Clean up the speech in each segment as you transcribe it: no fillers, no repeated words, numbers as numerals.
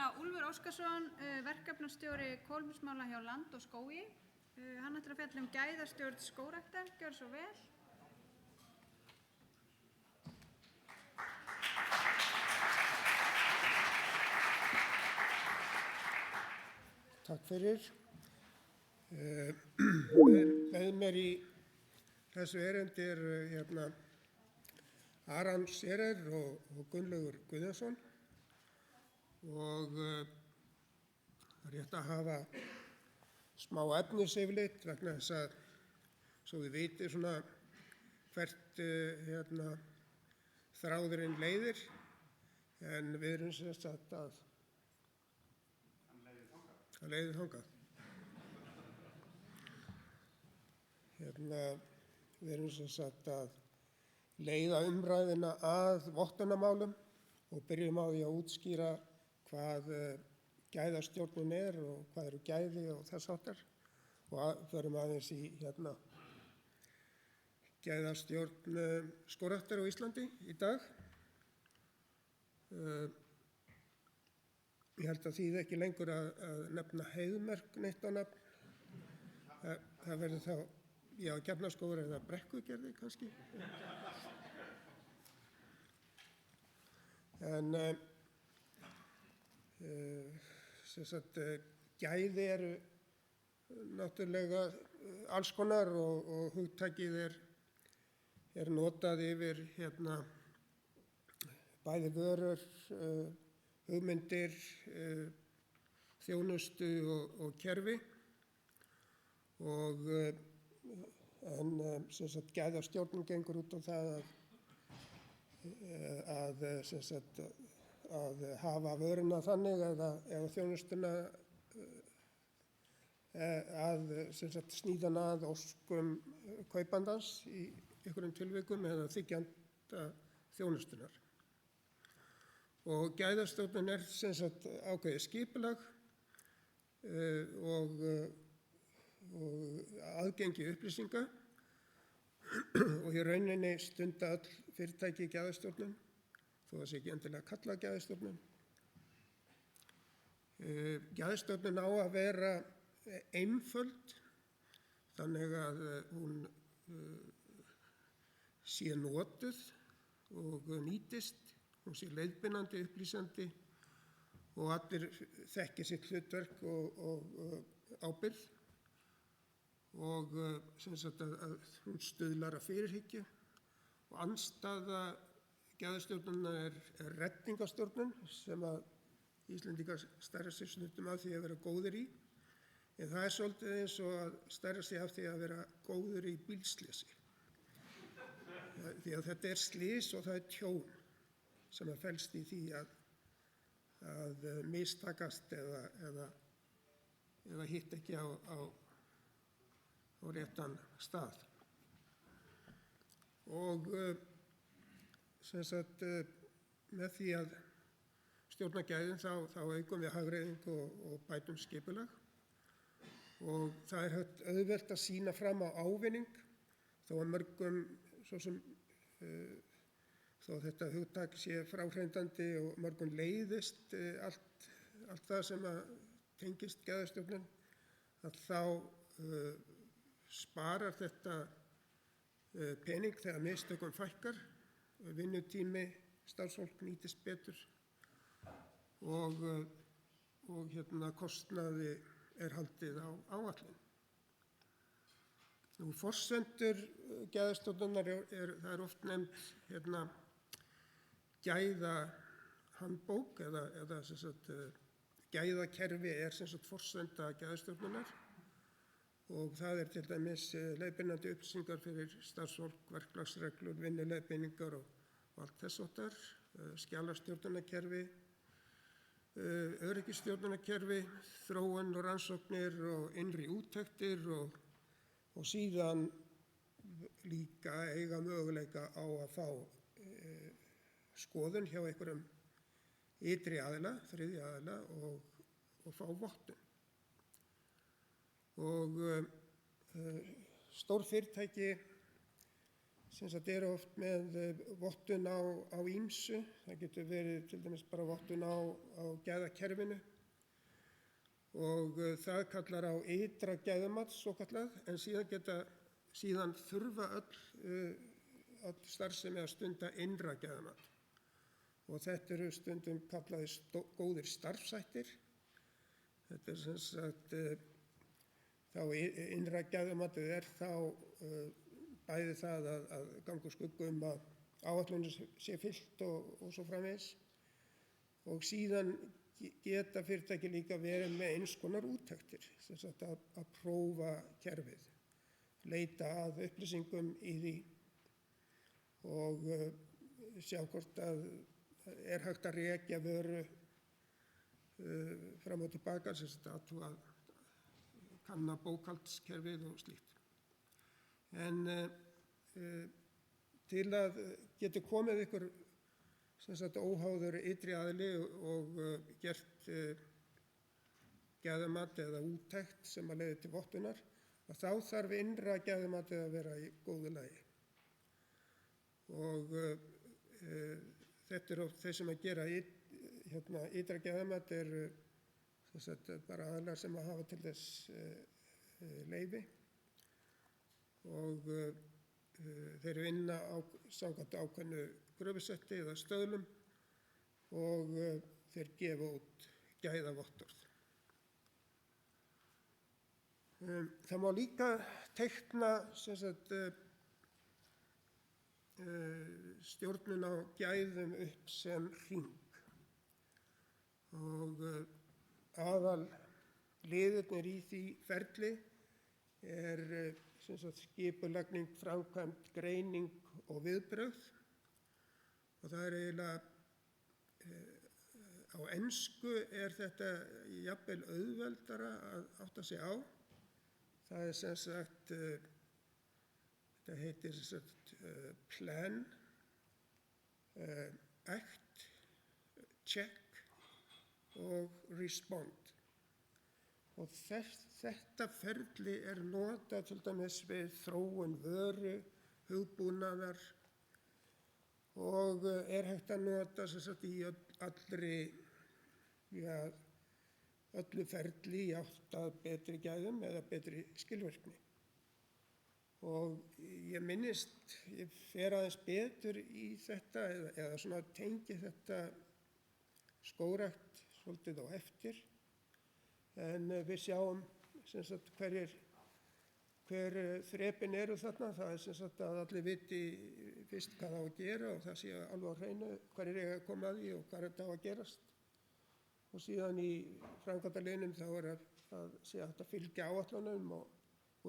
það Úlfur Óskarsson, verkefnastjóri kolefnismála hjá Land og skógi. Hann ætlar að fjalla gæðastjórn skógræktar. Gjörðu svo vel. Takk fyrir. Með mér í þessu erindi Aron Scherer og Gunnlaugur Guðjónsson og rétt að hafa smá efnisyfirlit vegna þess að svo við vitum svona hvert þráðurinn leiðir en við erum sem sagt að leiðir þangað. Við erum sem sagt að leiða umræðina að vottunarmálum og byrjum á því að útskýra hvað gæðastjórnin og hvað eru gæði og þess háttar og förum aðeins í gæðastjórn skógræktar á Íslandi í dag. Ég held að þýði ekki lengur að nefna heiðmerk neitt á nafn. Það verður þá, já, Kjarnaskógur eða Brekkugerði kannski. En sem sagt, gæði eru náttúrulega alls konar og hugtakið er notað yfir bæði vörur, hugmyndir, þjónustu og kerfi en sem sagt gæðastjórnin gengur út á það að hafa vöruna þannig eða þjónustuna að sem sagt sníða hana að óskum kaupandans í einhverjum tilvikum eða þiggjanda þjónustunnar. Og gæðastjórnin sem sagt ákveðið skipulag og aðgengi upplýsinga og í rauninni stunda öll fyrirtæki gæðastjórnun, þó það sé ekki endilega kallað gæðastjórnun. Gæðastjórnun á að vera einföld, þannig að hún sé notuð og nýtist. Hún sé leiðbeinandi, upplýsandi og allir þekki sitt hlutverk og ábyrgð og sem sagt að hún stuðlar að fyrirhyggju og andstæða gæðastjórnunar er rettingastjórnun sem að Íslendingar stæra sig stundum af því að vera góðir í en það er svolítið eins og að stæra sig af því að vera góður í bílslysi. Því að þetta er slys og það er tjón sem að felst í því að mistakast eða hitt ekki á réttan stað. Og sem sagt með því að stjórna gæðum þá aukum við hagræðingu og bætum skipulag og það er auðvelt að sýna fram á ávinning þó að mörgum svo sem þó þetta hugtak sé fráhrindandi og mörgum leiðist allt það sem að tengist gæðastjórnun að þá sparar þetta pening þegar mistökum fækkar, vinnutími starfsfólk nýtist betur og kostnaði er haldið á áætlun. Forsendur gæðastjórnunar það er oft nefnd gæðahandbók eða sem sagt gæðakerfi er sem sagt forsenda gæðastjórnunar og það er til dæmis leiðbeinandi upplýsingar fyrir starfsfólk, verklagsreglur, vinnuleiðbeiningar og allt þess háttar, skjalastjórnunarkerfi, öryggisstjórnunarkerfi, þróun og rannsóknir og innri úttektir og síðan líka eiga möguleika á að fá skoðun hjá einhverjum ytri aðila, þriðja aðila og fá vottun. Og stór fyrirtæki sem sagt eru oft með vottun á ýmsu. Það getur verið til dæmis bara vottun á gæðakerfinu og það kallar á ytra gæðamat svokallað, en síðan þurfa öll starfsemi að stunda innra gæðamat. Og þetta eru stundum kallaðir góðir starfshættir. Þetta sem sagt, þá innra gæðamatið þá bæði það að ganga úr skugga að áætlunum sé fylgt og svo framvegis. Og síðan geta fyrirtæki líka verið með eins konar úttektir, sem sagt að prófa kerfið, leita að upplýsingum í því og sjá hvort að er hægt að rekja vöru fram og tilbaka, sem sagt að kanna bókhaldskerfið og slíkt. En til að geti komið ykkur sem sagt óháður ytri aðili og gert gæðamat eða úttekt sem að leiði til vottunar, að þá þarf innra gæðamatið að vera í góðu lagi. Og þetta eru þeir sem að gera ytra gæðamat eru sem sagt bara aðilar sem að hafa til þess leyfi og þeir vinna samkvæmt ákveðnu gröfusetti eða stöðlum og þeir gefa út gæðavottorð. Það má líka teikna sem sagt stjórnun á gæðum upp sem hring og aðal liðirnir í því ferli sem sagt skipulagning, framkvæmd, greining og viðbrögð. Og það eiginlega, á ensku þetta jafnvel auðveldara að átta sig á. Það sem sagt, þetta heitir sem sagt plan, act, check og respond. Og þetta ferli notað til dæmis við þróun vöru, hugbúnaðar og hægt að nota sem sagt í öllu ferli í átt að betri gæðum eða betri skilvirkni. Og ég minnist, ég fer aðeins betur í þetta eða svona tengi þetta skógrækt svolítið á eftir. En við sjáum sem sagt hver þrepin eru þarna. Það sem sagt að allir viti fyrst hvað á að gera og það sé alveg á hreinu hverjir eiga að koma að því og hvað þetta á að gerast. Og síðan í framkvæmdaliðnum þá að sé hægt að fylgja áætlunum og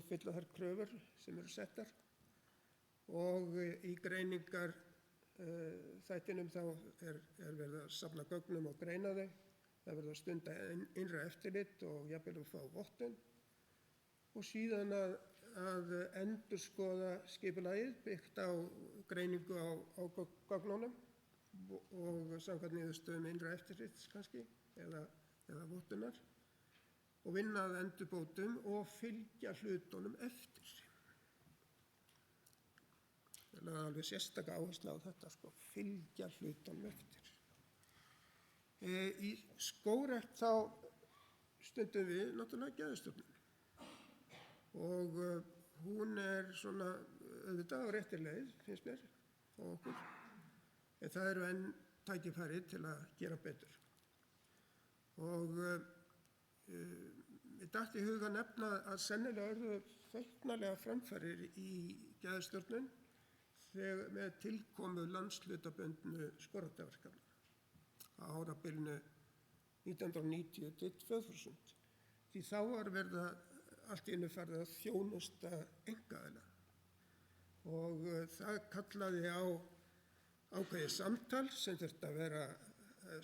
uppfylla þær kröfur sem eru settar. Og í greiningar þættinum þá verið að safna gögnum og greina þau. Það verður að stunda innra eftirlit og jafnvel að fá vottun og síðan að endurskoða skipulagið byggt á greiningu á gögnunum og samkvæmt niðurstöðum innra eftirlits kannski eða vottunar og vinna að endurbótum og fylgja hlutunum eftir. Það er alveg sérstaka áhersla á þetta, fylgja hlutunum eftir. Í skógrækt þá stundum við náttúrulega gæðastjórnun og hún svona auðvitað á réttri leið, finnst mér og okkur, en það eru enn tækifæri til að gera betur. Og mér datt í hug að nefna að sennilega eru feiknarlega framfarir í gæðastjórnun með tilkomu landshlutabundnu skógræktarverkefna á árabilinu 1990 til 2000. Því þá var verið allt í einu farið að þjónusta einkaaðila. Og það kallaði á ákveðið samtal sem þurfti að vera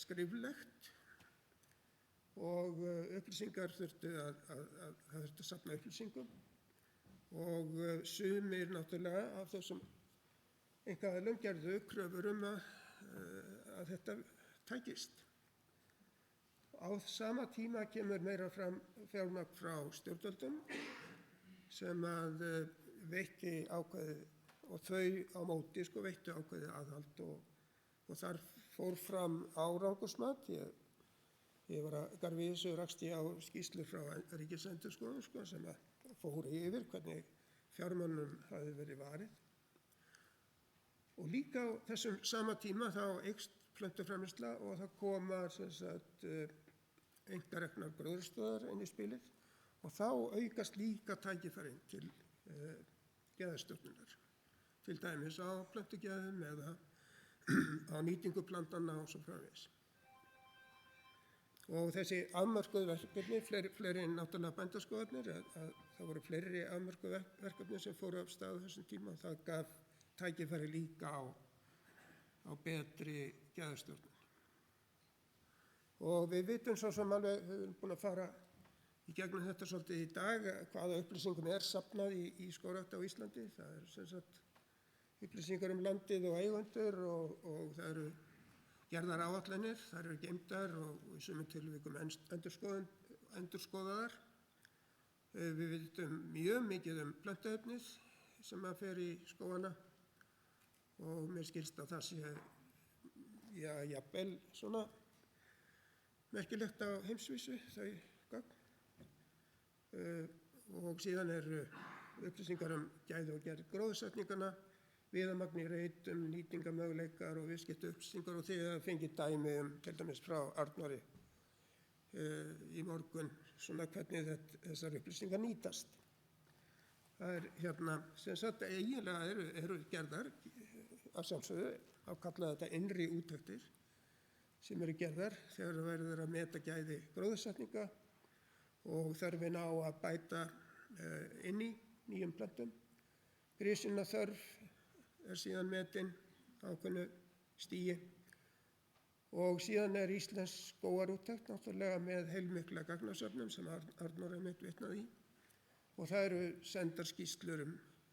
skriflegt og upplýsingar þurfti að safna upplýsingum og sumir náttúrulega af þessum einkaaðilum gerðu kröfur að þetta tækist. Á sama tíma kemur meira fram fjármagn frá stjórnvöldum sem að veitti og þau á móti sko veittu ákveðið aðhald og þar fór fram árangursmat. Ég var að garfi þessu rakst ég á skýrslu frá Ríkisendurskoðun sko sem að fór yfir hvernig fjármunum hafi verið varið. Og líka á þessum sama tíma þá eykst plöntuframleiðsla og það koma einkareknar gróðurstöðvar inn í spilið og þá aukast líka tækifærin til gæðastjórnunar, til dæmis á plöntugæðum eða á nýtingu plantanna og svo framvegis. Og þessi afmörkuðu verkefni, fleiri en náttúrulega bændaskógarnir, að það voru fleiri afmörkuðu verkefni sem fóru af stað á þessum tíma og það gaf tækifæri líka á betri gæðastjórnun. Og við vitum svo sem alveg, við erum búin að fara í gegnum þetta svolítið í dag, hvaða upplýsingum safnað í skógrækt á Íslandi. Það eru sem sagt upplýsingar landið og eigendur og það eru gerðar áætlanir, þær eru geymdar og í sumum tilvikum endurskoðaðar. Við vitum mjög mikið plöntuefnið sem að fer í skógana og mér skilst að það sé jafnvel svona merkilegt á heimsvísu þau gögn. Og síðan eru upplýsingar gæði og gerð gróðursetninganna, viðamagn í reitum, nýtingamöguleikar og viðskiptaupplýsingar og þið hafa fengið dæmi til dæmis frá Arnóri í morgun svona hvernig þessar upplýsingar nýtast. Það sem sagt eiginlega eru gerðar að sjálfsögðu að kalla þetta innri úttektir sem eru gerðar þegar verður að meta gæði gróðursetninga og þörfin á að bæta inn í nýjum plöntum. Grisjunna þörf síðan metin ákveðnu stigi og síðan íslensk skógarúttekt náttúrulega með heilmikla gagnasöfnum sem Arnór einmitt vitnaði í og það eru sendar skýrslur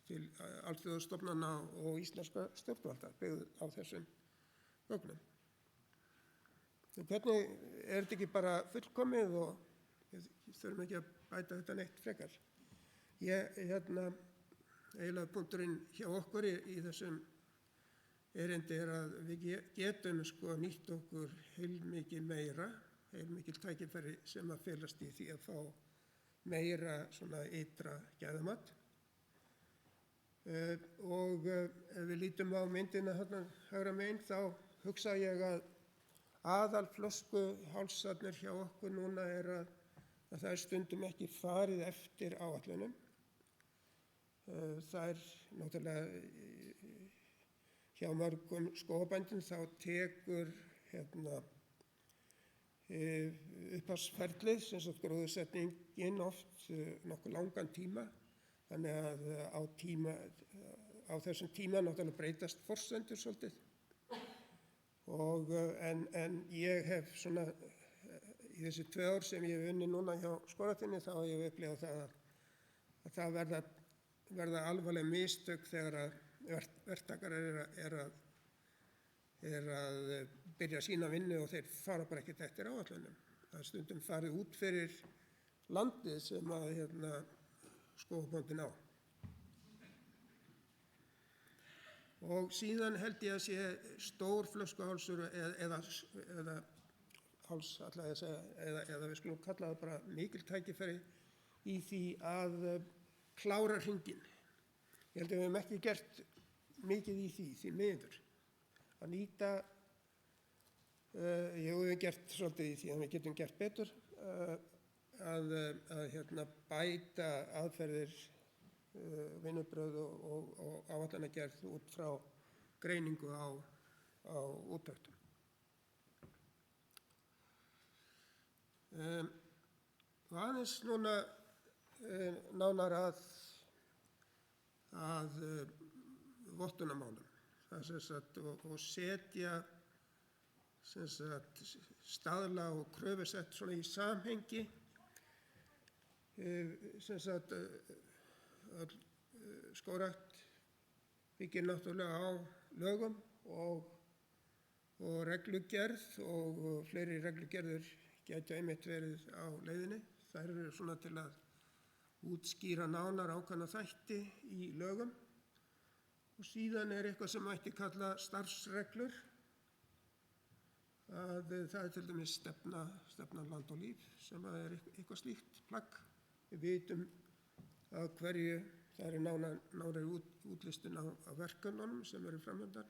til alþjóðastofnana og íslenska stjórnvalda byggð á þessum gögnum. Hvernig þetta ekki bara fullkomið og við þurfum ekki að bæta þetta neitt frekar. Eiginlega punkturinn hjá okkur í þessum erindi að við getum nýtt okkur heilmikil tækifæri sem að felast í því að fá meira svona ytra gæðamat. Og ef við lítum á myndina þarna hægra megin þá hugsa ég að aðalflöskuhálsarnir hjá okkur núna að það stundum ekki farið eftir áætlunum. Það náttúrulega hjá mörgum skógarbændum þá tekur upphafsferlið, sem sagt gróðursetningin oft nokkuð langan tíma, þannig að á þessum tíma náttúrulega breytast forsendur svolítið. En ég hef svona, í þessi 2 ár sem ég hef unnið núna hjá skógræktinni þá hef ég upplifað það að það verða alvarleg mistök þegar að verktakar er að byrja sína vinnu og þeir fara bara ekkert eftir áætlunum. Það er stundum farið út fyrir landið sem að skógarbóndinn á. Og síðan held ég að sé stór flöskuhálsur eða háls, ætla ég að segja, eða við skulum kalla það bara mikil tækifæri í því að klára hringinn. Ég held að við höfum ekki gert mikið í því miður. Að nýta, við höfum gert svolítið í því að við getum gert betur, að bæta aðferðir, vinnubrögð og áætlanagerð út frá greiningu á úttektum. Og aðeins núna nánar að vottunarmálum. Það og setja staðla og kröfusett svona í samhengi. Skógrækt byggir náttúrulega á lögum og reglugerð og fleiri reglugerður gætu einmitt verið á leiðinni. Þær eru svona til að útskýra nánar ákveðna þætti í lögum Og síðan eitthvað sem mætti kalla starfsreglur. Það er til dæmis stefna Land og líf sem eitthvað slíkt plagg. Við vitum að hverju það nánari útlistun á verkefnunum sem eru framöndan.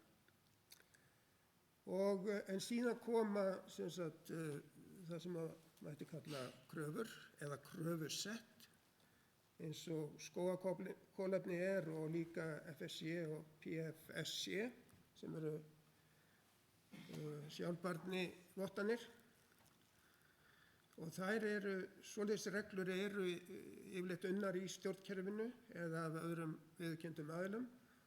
En síðan koma það sem mætti kalla kröfur eða kröfusett eins og skógakolefni og líka FSC og PFSC sem eru sjálfbærnivottanir. Og svoleiðis reglur eru yfirleitt unnar í stjórnkerfinu eða af öðrum viðurkenndum aðilum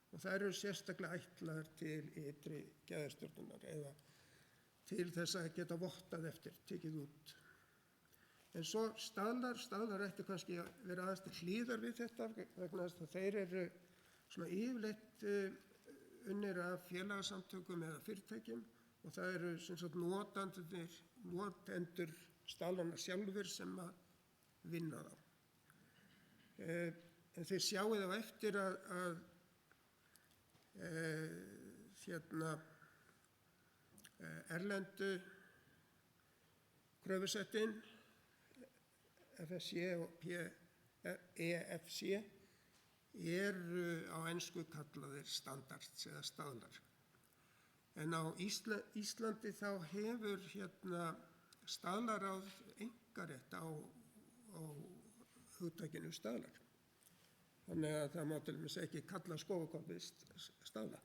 og þær eru sérstaklega ætlaðar til ytri gæðastjórnunar eða til þess að geta vottað eftir, tekið út. En svo staðlar ættu kannski að vera aðeins til hlíðar við þetta vegna þess að þeir eru svona yfirleitt unnir af félagasamtökum eða fyrirtækjum og það eru sem sagt notendur staðlanna sjálfur sem að vinna þá. En þið sjáið á eftir að erlendu kröfusettin FSC og EFC eru á ensku kallaðir standards eða staðlar. En á Íslandi þá hefur staðlaráð einkarétt á hugtakinu staðlar. Þannig að það má til dæmis ekki kalla skógakolefni staðla.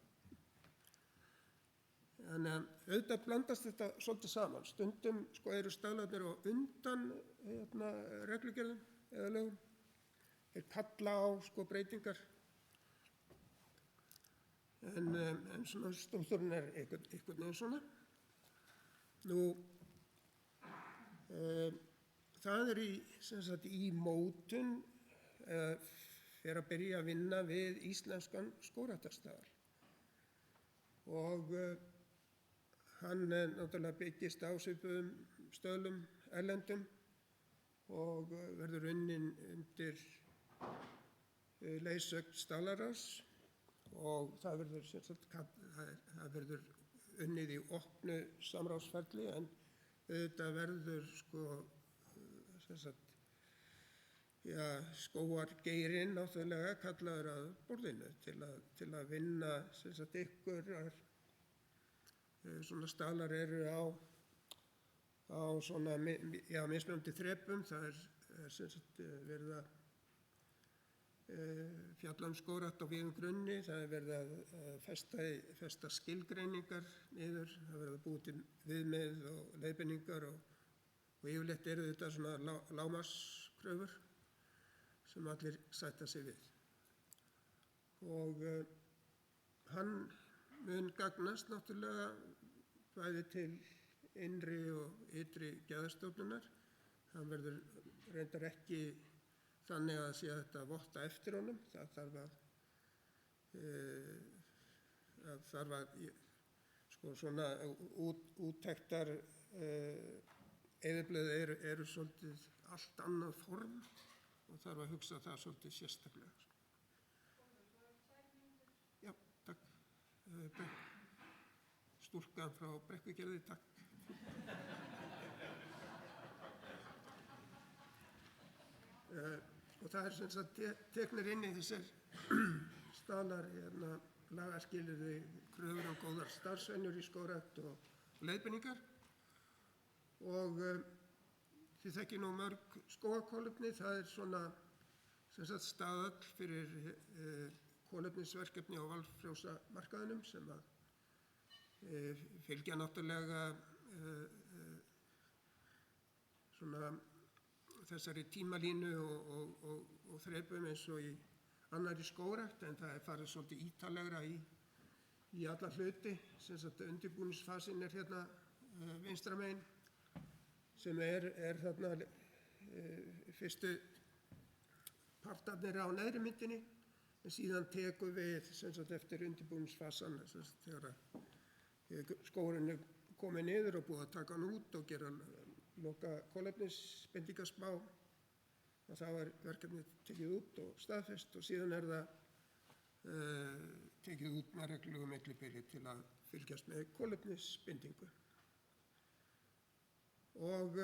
En auðvitað blandast þetta svolítið saman. Stundum eru staðlarnir á undan reglugerðum eða lögum. Þeir kalla á breytingar. En svona stúlturinn einhvern veginn svona. Það í mótun fer að byrja að vinna við íslenskan skógræktarstaðal. Og hann náttúrulega byggist á svipuðum stöðlum erlendum og verður unnin undir leiðsögn staðlaráðs og það verður unnið í opnu samráðsferli en auðvitað verður skógargeirinn náttúrulega kallaður að borðinu til að vinna svona staðlar eru á svona mismunandi þrepum. Það verið að fjalla skógrækt á víðum grunni, það verið að festa skilgreiningar niður, það verið að búa til viðmið og leiðbeiningar og yfirleitt eru þetta svona lágmarkskröfur sem allir sætta sig við. Og hann mun gagnast náttúrulega bæði til innri og ytri gæðastjórnunar. Hann verður reyndar ekki þannig að sé hægt að votta eftir honum. Það þarf að svona úttektar eyðublöð eru svolítið allt annað form og þarf að hugsa það svolítið sérstaklega. Já, takk. Stúlkan frá Brekkugerði, takk. Og það sem sagt teknir inn í þessir staðlar lagaskilyrði, kröfur á góðar starfsvenjur í skógrækt og leiðbeiningar. Og þið þekkið nú mörg skógakolefni, það svona sem sagt staðall fyrir kolefnisverkefni á valfrjálsa markaðinum sem að fylgja náttúrulega svona þessari tímalínu og þrepum eins og í annarri skógrækt, en það farið svolítið ítarlegra í alla hluti. Sem sagt undirbúningsfasinn hérna vinstra megin sem þarna fyrstu partarnir á neðri myndinni, en síðan tekum við sem sagt eftir undirbúningsfasann þegar skógurinn komið niður og búið að taka hann út og gera loka kolefnisbindingarspá og þá verkefnið tekið út og staðfest og síðan það tekið út með reglulegu millibili til að fylgjast með kolefnisbindingu. Og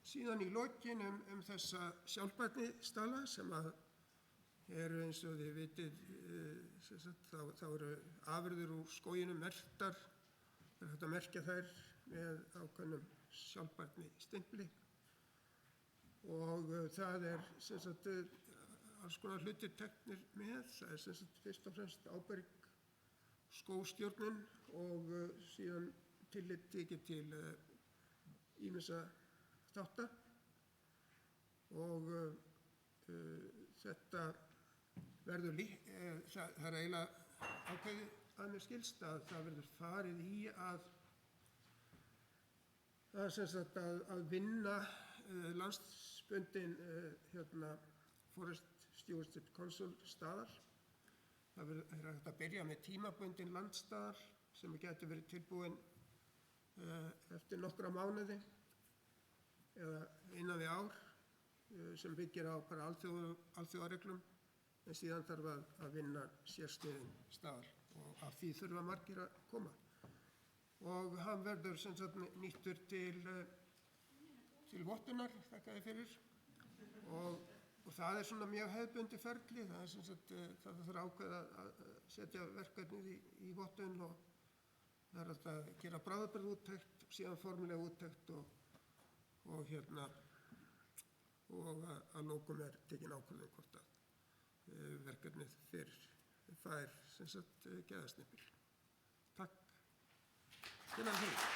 síðan í lokin þessa sjálfbærnistaðla sem að eru eins og þið vitið, þá eru afurðir úr skóginum merktar, það er hægt að merkja þær með ákveðnum sjálfbærnistimpli og það er alls konar hlutir teknir með, það er fyrst og fremst ábyrg skógstjórnun og síðan tillit tekið til ýmissa þátta og þetta verður það er eiginlega ákveðið að mér skilst að það verður farið í að vinna landsbundin Forest Stewardship Council staðal. Það er hægt að byrja með tímabundin landstaðal sem getur verið tilbúin eftir nokkra mánuði eða innan við ár sem byggir á bara alþjóðareglum en síðan þarf að vinna sérsniðinn staðal og af því þurfa margir að koma. Og hann verður nýttur til vottunar, þakka þér fyrir og það er svona mjög hefðbundið ferli, það þarf ákveð að setja verkefnið í vottun og það er að gera bráðabirgðaúttekt, síðan formulega úttekt og að lokum er tekin ákvörðun hvort að verkefnið fær gæðastimpil. Takk. Til að því.